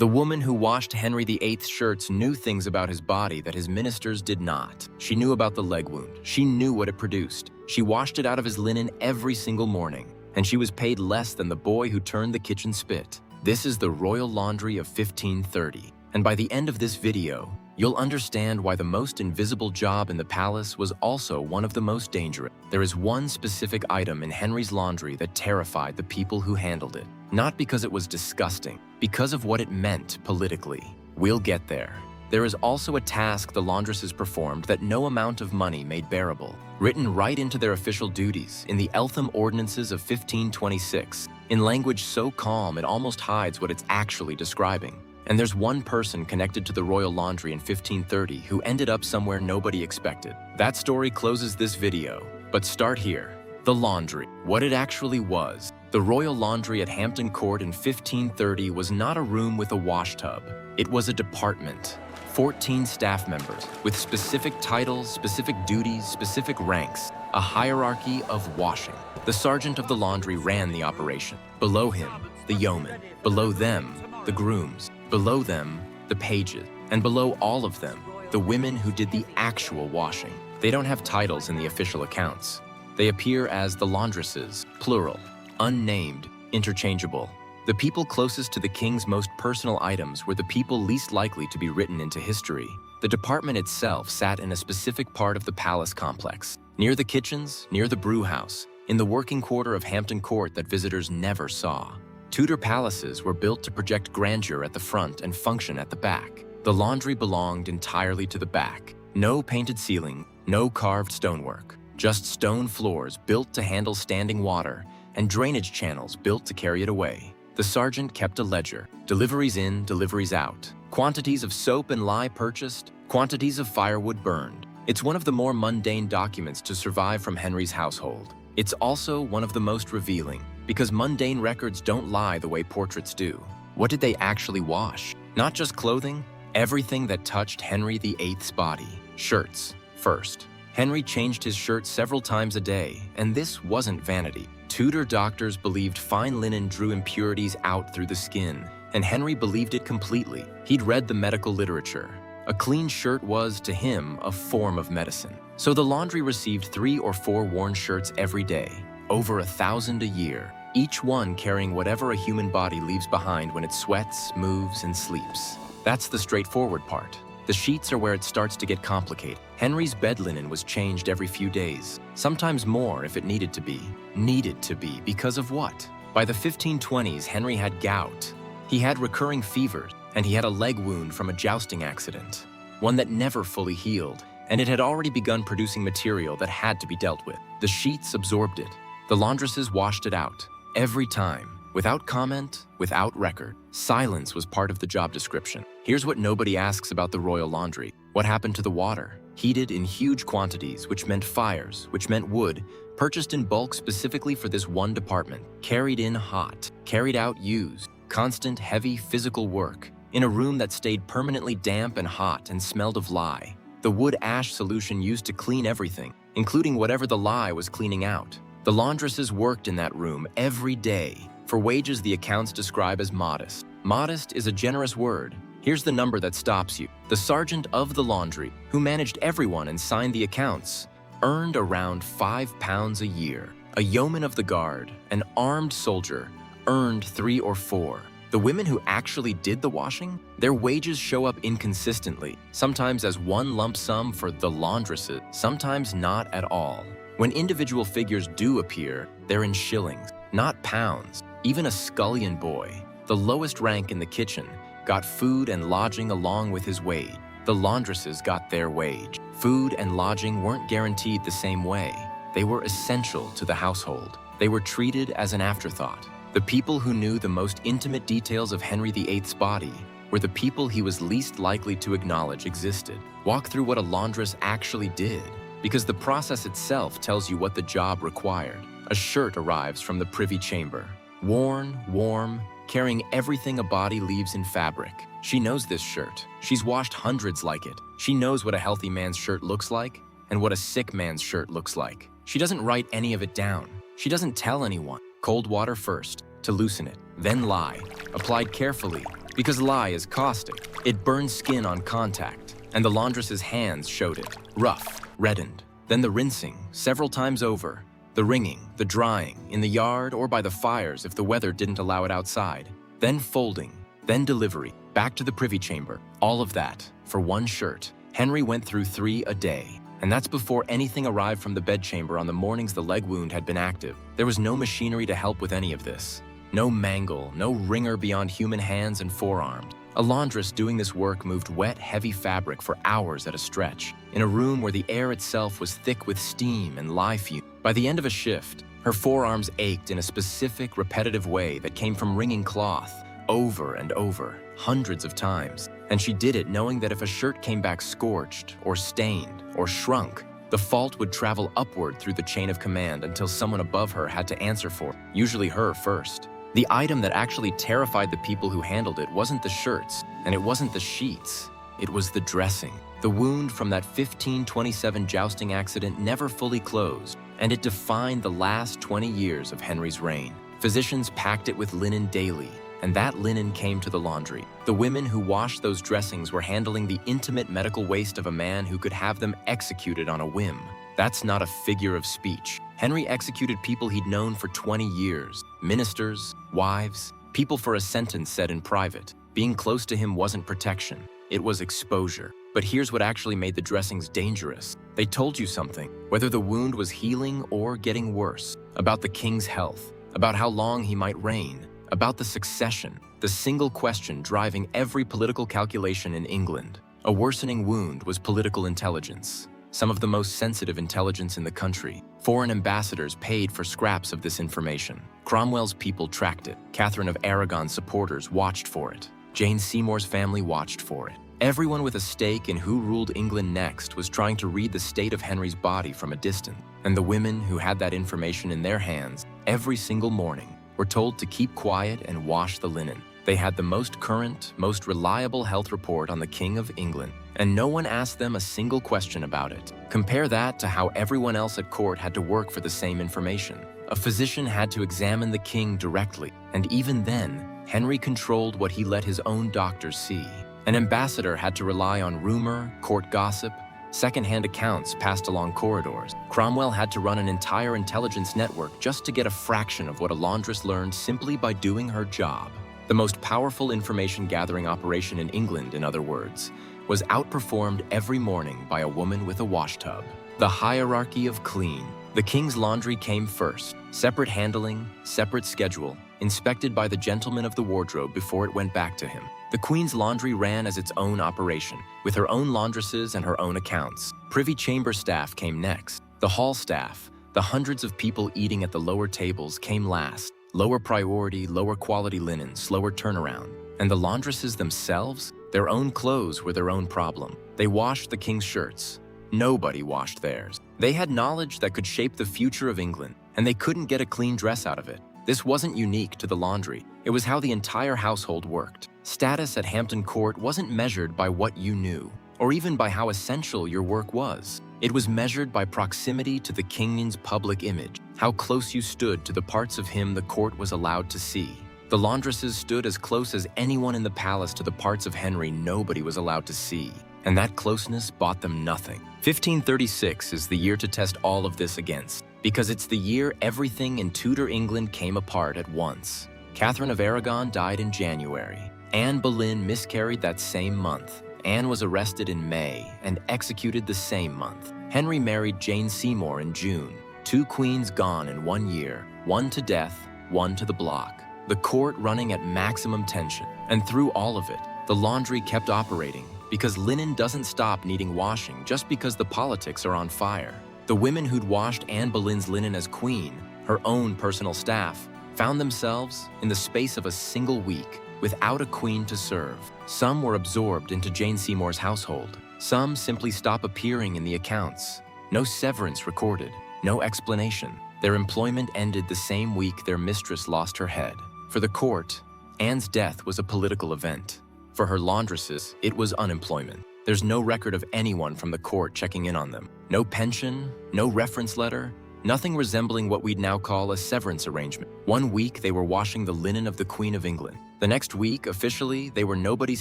The woman who washed Henry VIII's shirts knew things about his body that his ministers did not. She knew about the leg wound. She knew what it produced. She washed it out of his linen every single morning, and she was paid less than the boy who turned the kitchen spit. This is the royal laundry of 1530, and by the end of this video, you'll understand why the most invisible job in the palace was also one of the most dangerous. There is one specific item in Henry's laundry that terrified the people who handled it. Not because it was disgusting, because of what it meant politically. We'll get there. There is also a task the laundresses performed that no amount of money made bearable, written right into their official duties in the Eltham Ordinances of 1526, in language so calm it almost hides what it's actually describing. And there's one person connected to the royal laundry in 1530 who ended up somewhere nobody expected. That story closes this video, but start here. The laundry. What it actually was. The royal laundry at Hampton Court in 1530 was not a room with a wash tub. It was a department. 14 staff members with specific titles, specific duties, specific ranks, a hierarchy of washing. The sergeant of the laundry ran the operation. Below him, the yeomen. Below them, the grooms. Below them, the pages. And below all of them, the women who did the actual washing. They don't have titles in the official accounts. They appear as the laundresses, plural, unnamed, interchangeable. The people closest to the king's most personal items were the people least likely to be written into history. The department itself sat in a specific part of the palace complex, near the kitchens, near the brew house, in the working quarter of Hampton Court that visitors never saw. Tudor palaces were built to project grandeur at the front and function at the back. The laundry belonged entirely to the back. No painted ceiling, no carved stonework, just stone floors built to handle standing water and drainage channels built to carry it away. The sergeant kept a ledger, deliveries in, deliveries out, quantities of soap and lye purchased, quantities of firewood burned. It's one of the more mundane documents to survive from Henry's household. It's also one of the most revealing, because mundane records don't lie the way portraits do. What did they actually wash? Not just clothing, everything that touched Henry VIII's body. Shirts, first. Henry changed his shirt several times a day, and this wasn't vanity. Tudor doctors believed fine linen drew impurities out through the skin, and Henry believed it completely. He'd read the medical literature. A clean shirt was, to him, a form of medicine. So the laundry received 3 or 4 worn shirts every day, over 1,000 a year, each one carrying whatever a human body leaves behind when it sweats, moves, and sleeps. That's the straightforward part. The sheets are where it starts to get complicated. Henry's bed linen was changed every few days, sometimes more if it needed to be. Needed to be because of what? By the 1520s, Henry had gout. He had recurring fevers, and he had a leg wound from a jousting accident, one that never fully healed, and it had already begun producing material that had to be dealt with. The sheets absorbed it. The laundresses washed it out, every time, without comment, without record. Silence was part of the job description. Here's what nobody asks about the royal laundry. What happened to the water? Heated in huge quantities, which meant fires, which meant wood, purchased in bulk specifically for this one department, carried in hot, carried out used, constant heavy physical work, in a room that stayed permanently damp and hot and smelled of lye. The wood ash solution used to clean everything, including whatever the lye was cleaning out. The laundresses worked in that room every day, for wages the accounts describe as modest. Modest is a generous word. Here's the number that stops you. The sergeant of the laundry, who managed everyone and signed the accounts, earned around £5 a year. A yeoman of the guard, an armed soldier, earned 3 or 4. The women who actually did the washing, their wages show up inconsistently, sometimes as one lump sum for the laundresses, sometimes not at all. When individual figures do appear, they're in shillings, not pounds. Even a scullion boy, the lowest rank in the kitchen, got food and lodging along with his wage. The laundresses got their wage. Food and lodging weren't guaranteed the same way. They were essential to the household. They were treated as an afterthought. The people who knew the most intimate details of Henry VIII's body were the people he was least likely to acknowledge existed. Walk through what a laundress actually did, because the process itself tells you what the job required. A shirt arrives from the privy chamber. Worn, warm, carrying everything a body leaves in fabric. She knows this shirt. She's washed hundreds like it. She knows what a healthy man's shirt looks like and what a sick man's shirt looks like. She doesn't write any of it down. She doesn't tell anyone. Cold water first, to loosen it, then lye, applied carefully, Because lye is caustic. It burns skin on contact, and the laundress's hands showed it, rough, reddened. Then the rinsing, several times over. The wringing, the drying, in the yard or by the fires if the weather didn't allow it outside. Then folding, then delivery, back to the privy chamber. All of that, for one shirt. Henry went through 3 a day. And that's before anything arrived from the bedchamber on the mornings the leg wound had been active. There was no machinery to help with any of this. No mangle, no wringer beyond human hands and forearms. A laundress doing this work moved wet, heavy fabric for hours at a stretch, in a room where the air itself was thick with steam and lye fume. By the end of a shift, her forearms ached in a specific, repetitive way that came from wringing cloth, over and over, hundreds of times. And she did it knowing that if a shirt came back scorched, or stained, or shrunk, the fault would travel upward through the chain of command until someone above her had to answer for it, usually her first. The item that actually terrified the people who handled it wasn't the shirts, and it wasn't the sheets. It was the dressing. The wound from that 1527 jousting accident never fully closed, and it defined the last 20 years of Henry's reign. Physicians packed it with linen daily, and that linen came to the laundry. The women who washed those dressings were handling the intimate medical waste of a man who could have them executed on a whim. That's not a figure of speech. Henry executed people he'd known for 20 years. Ministers, wives, people for a sentence said in private. Being close to him wasn't protection, it was exposure. But here's what actually made the dressings dangerous. They told you something, whether the wound was healing or getting worse, about the king's health, about how long he might reign, about the succession, the single question driving every political calculation in England. A worsening wound was political intelligence, some of the most sensitive intelligence in the country. Foreign ambassadors paid for scraps of this information. Cromwell's people tracked it. Catherine of Aragon's supporters watched for it. Jane Seymour's family watched for it. Everyone with a stake in who ruled England next was trying to read the state of Henry's body from a distance. And the women who had that information in their hands every single morning were told to keep quiet and wash the linen. They had the most current, most reliable health report on the King of England, and no one asked them a single question about it. Compare that to how everyone else at court had to work for the same information. A physician had to examine the king directly, and even then, Henry controlled what he let his own doctors see. An ambassador had to rely on rumor, court gossip, second-hand accounts passed along corridors. Cromwell had to run an entire intelligence network just to get a fraction of what a laundress learned simply by doing her job. The most powerful information-gathering operation in England, in other words, was outperformed every morning by a woman with a washtub. The hierarchy of clean. The king's laundry came first, separate handling, separate schedule, inspected by the gentleman of the wardrobe before it went back to him. The Queen's laundry ran as its own operation, with her own laundresses and her own accounts. Privy Chamber staff came next. The hall staff, the hundreds of people eating at the lower tables, came last. Lower priority, lower quality linen, slower turnaround. And the laundresses themselves? Their own clothes were their own problem. They washed the king's shirts. Nobody washed theirs. They had knowledge that could shape the future of England, and they couldn't get a clean dress out of it. This wasn't unique to the laundry. It was how the entire household worked. Status at Hampton Court wasn't measured by what you knew, or even by how essential your work was. It was measured by proximity to the king's public image, how close you stood to the parts of him the court was allowed to see. The laundresses stood as close as anyone in the palace to the parts of Henry nobody was allowed to see, and that closeness bought them nothing. 1536 is the year to test all of this against, because it's the year everything in Tudor England came apart at once. Catherine of Aragon died in January. Anne Boleyn miscarried that same month. Anne was arrested in May and executed the same month. Henry married Jane Seymour in June. 2 queens gone in 1 year, one to death, one to the block. The court running at maximum tension. And through all of it, the laundry kept operating because linen doesn't stop needing washing just because the politics are on fire. The women who'd washed Anne Boleyn's linen as queen, her own personal staff, found themselves, in the space of a single week, without a queen to serve. Some were absorbed into Jane Seymour's household. Some simply stopped appearing in the accounts. No severance recorded, no explanation. Their employment ended the same week their mistress lost her head. For the court, Anne's death was a political event. For her laundresses, it was unemployment. There's no record of anyone from the court checking in on them. No pension, no reference letter, nothing resembling what we'd now call a severance arrangement. One week, they were washing the linen of the Queen of England. The next week, officially, they were nobody's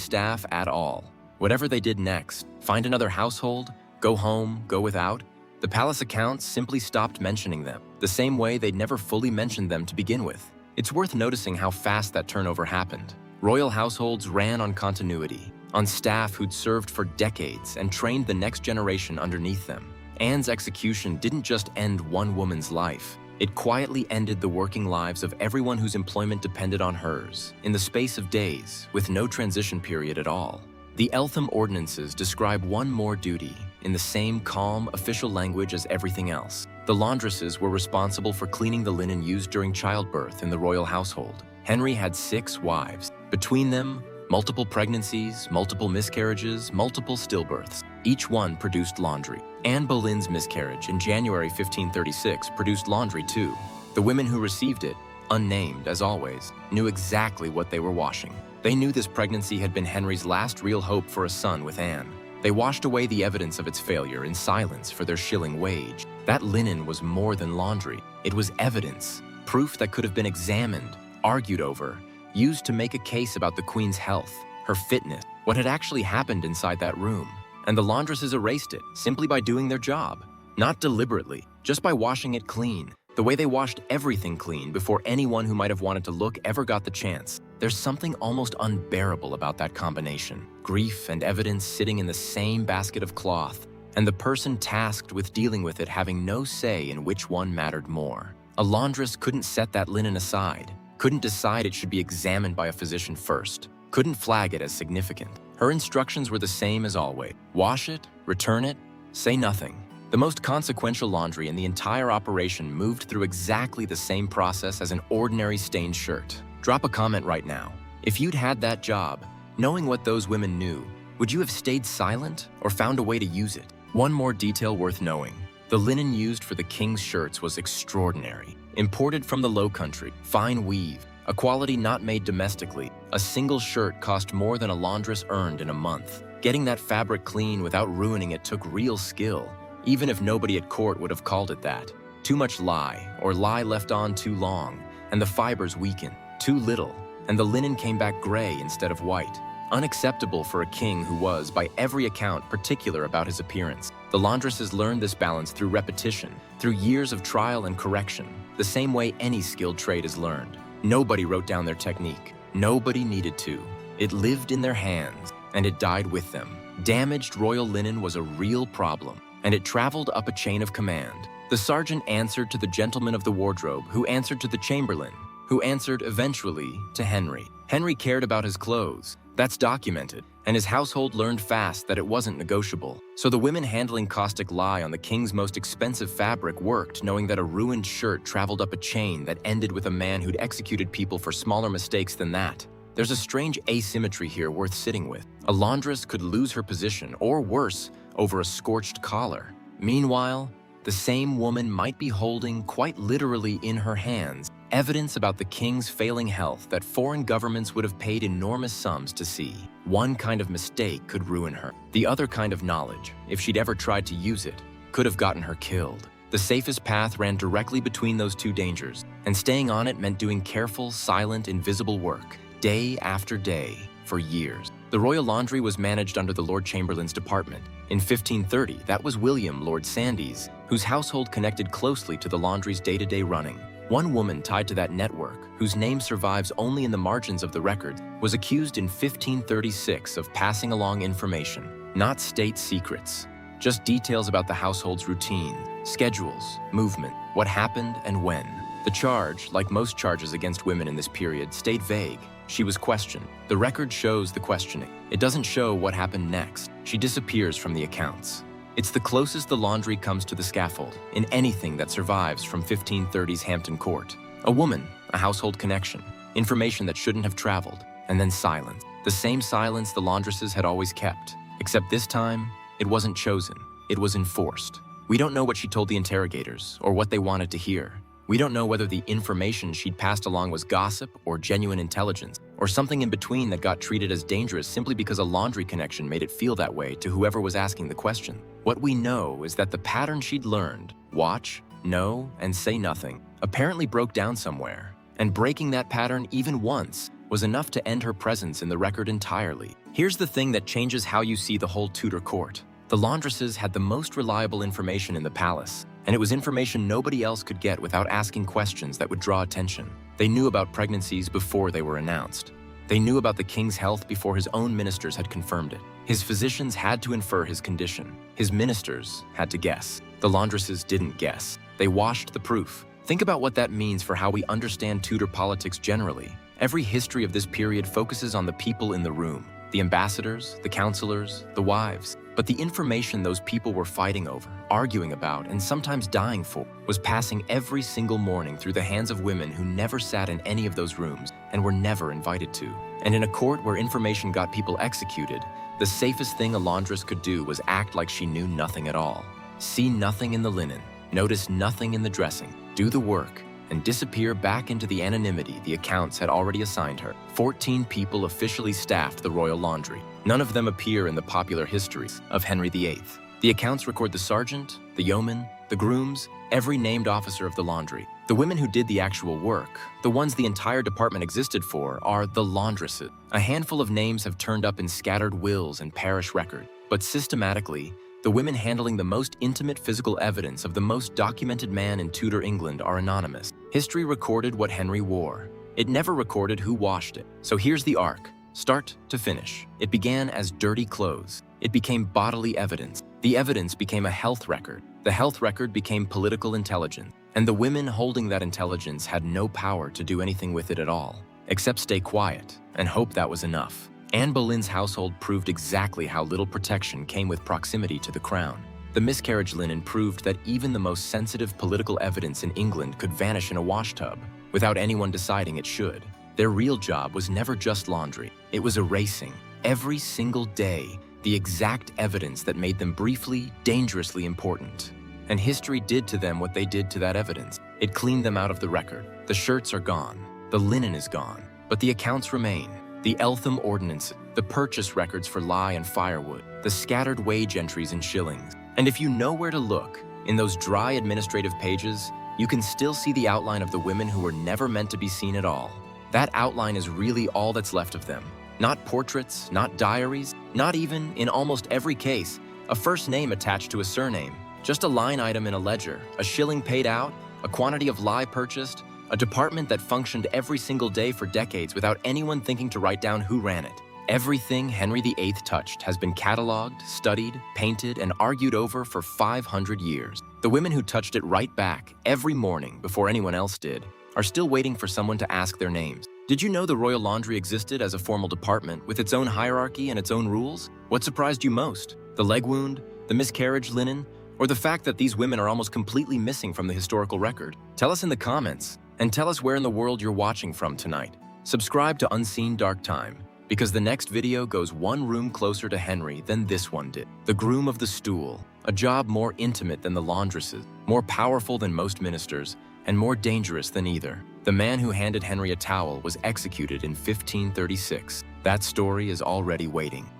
staff at all. Whatever they did next, find another household, go home, go without, the palace accounts simply stopped mentioning them, the same way they'd never fully mentioned them to begin with. It's worth noticing how fast that turnover happened. Royal households ran on continuity, on staff who'd served for decades and trained the next generation underneath them. Anne's execution didn't just end one woman's life. It quietly ended the working lives of everyone whose employment depended on hers, in the space of days, with no transition period at all. The Eltham Ordinances describe one more duty, in the same calm, official language as everything else. The laundresses were responsible for cleaning the linen used during childbirth in the royal household. Henry had 6 wives. Between them, multiple pregnancies, multiple miscarriages, multiple stillbirths. Each one produced laundry. Anne Boleyn's miscarriage in January 1536 produced laundry too. The women who received it, unnamed as always, knew exactly what they were washing. They knew this pregnancy had been Henry's last real hope for a son with Anne. They washed away the evidence of its failure in silence for their shilling wage. That linen was more than laundry. It was evidence, proof that could have been examined, argued over, used to make a case about the Queen's health, her fitness, what had actually happened inside that room. And the laundresses erased it simply by doing their job. Not deliberately, just by washing it clean, the way they washed everything clean before anyone who might have wanted to look ever got the chance. There's something almost unbearable about that combination. Grief and evidence sitting in the same basket of cloth, and the person tasked with dealing with it having no say in which one mattered more. A laundress couldn't set that linen aside, couldn't decide it should be examined by a physician first, couldn't flag it as significant. Her instructions were the same as always. Wash it, return it, say nothing. The most consequential laundry in the entire operation moved through exactly the same process as an ordinary stained shirt. Drop a comment right now. If you'd had that job, knowing what those women knew, would you have stayed silent or found a way to use it? One more detail worth knowing. The linen used for the king's shirts was extraordinary. Imported from the Low Country, fine weave, a quality not made domestically. A single shirt cost more than a laundress earned in a month. Getting that fabric clean without ruining it took real skill, even if nobody at court would have called it that. Too much lye, or lye left on too long, and the fibers weakened. Too little, and the linen came back gray instead of white. Unacceptable for a king who was, by every account, particular about his appearance. The laundresses learned this balance through repetition, through years of trial and correction, the same way any skilled trade is learned. Nobody wrote down their technique. Nobody needed to. It lived in their hands, and it died with them. Damaged royal linen was a real problem, and it traveled up a chain of command. The sergeant answered to the gentleman of the wardrobe, who answered to the chamberlain, who answered eventually to Henry. Henry cared about his clothes. That's documented, and his household learned fast that it wasn't negotiable. So the women handling caustic lye on the king's most expensive fabric worked, knowing that a ruined shirt traveled up a chain that ended with a man who'd executed people for smaller mistakes than that. There's a strange asymmetry here worth sitting with. A laundress could lose her position, or worse, over a scorched collar. Meanwhile, the same woman might be holding, quite literally in her hands, evidence about the king's failing health that foreign governments would have paid enormous sums to see. One kind of mistake could ruin her. The other kind of knowledge, if she'd ever tried to use it, could have gotten her killed. The safest path ran directly between those two dangers, and staying on it meant doing careful, silent, invisible work, day after day, for years. The royal laundry was managed under the Lord Chamberlain's department. In 1530, that was William, Lord Sandys, whose household connected closely to the laundry's day-to-day running. One woman tied to that network, whose name survives only in the margins of the record, was accused in 1536 of passing along information, not state secrets, just details about the household's routine, schedules, movement, what happened and when. The charge, like most charges against women in this period, stayed vague. She was questioned. The record shows the questioning. It doesn't show what happened next. She disappears from the accounts. It's the closest the laundry comes to the scaffold in anything that survives from 1530's Hampton Court. A woman, a household connection, information that shouldn't have traveled, and then silence. The same silence the laundresses had always kept, except this time, it wasn't chosen, it was enforced. We don't know what she told the interrogators or what they wanted to hear. We don't know whether the information she'd passed along was gossip or genuine intelligence, or something in between that got treated as dangerous simply because a laundry connection made it feel that way to whoever was asking the question. What we know is that the pattern she'd learned, watch, know, and say nothing, apparently broke down somewhere. And breaking that pattern even once was enough to end her presence in the record entirely. Here's the thing that changes how you see the whole Tudor court. The laundresses had the most reliable information in the palace, and it was information nobody else could get without asking questions that would draw attention. They knew about pregnancies before they were announced. They knew about the king's health before his own ministers had confirmed it. His physicians had to infer his condition. His ministers had to guess. The laundresses didn't guess. They washed the proof. Think about what that means for how we understand Tudor politics generally. Every history of this period focuses on the people in the room, the ambassadors, the counselors, the wives. But the information those people were fighting over, arguing about, and sometimes dying for, was passing every single morning through the hands of women who never sat in any of those rooms and were never invited to. And in a court where information got people executed, the safest thing a laundress could do was act like she knew nothing at all. See nothing in the linen, notice nothing in the dressing, do the work, and disappear back into the anonymity the accounts had already assigned her. 14 people officially staffed the royal laundry. None of them appear in the popular histories of Henry VIII. The accounts record the sergeant, the yeoman, the grooms, every named officer of the laundry. The women who did the actual work, the ones the entire department existed for, are the laundresses. A handful of names have turned up in scattered wills and parish records, but systematically, the women handling the most intimate physical evidence of the most documented man in Tudor England are anonymous. History recorded what Henry wore. It never recorded who washed it. So here's the arc, start to finish. It began as dirty clothes. It became bodily evidence. The evidence became a health record. The health record became political intelligence. And the women holding that intelligence had no power to do anything with it at all, except stay quiet and hope that was enough. Anne Boleyn's household proved exactly how little protection came with proximity to the crown. The miscarriage linen proved that even the most sensitive political evidence in England could vanish in a washtub without anyone deciding it should. Their real job was never just laundry. It was erasing, every single day, the exact evidence that made them briefly, dangerously important. And history did to them what they did to that evidence. It cleaned them out of the record. The shirts are gone. The linen is gone. But the accounts remain. The Eltham ordinances, the purchase records for lye and firewood, the scattered wage entries in shillings. And if you know where to look, in those dry administrative pages, you can still see the outline of the women who were never meant to be seen at all. That outline is really all that's left of them. Not portraits, not diaries, not even, in almost every case, a first name attached to a surname. Just a line item in a ledger, a shilling paid out, a quantity of lye purchased, a department that functioned every single day for decades without anyone thinking to write down who ran it. Everything Henry VIII touched has been cataloged, studied, painted, and argued over for 500 years. The women who touched it right back, every morning before anyone else did, are still waiting for someone to ask their names. Did you know the royal laundry existed as a formal department with its own hierarchy and its own rules? What surprised you most? The leg wound? The miscarriage linen? Or the fact that these women are almost completely missing from the historical record? Tell us in the comments. And tell us where in the world you're watching from tonight. Subscribe to Unseen Dark Time, because the next video goes one room closer to Henry than this one did. The groom of the stool, a job more intimate than the laundresses, more powerful than most ministers, and more dangerous than either. The man who handed Henry a towel was executed in 1536. That story is already waiting.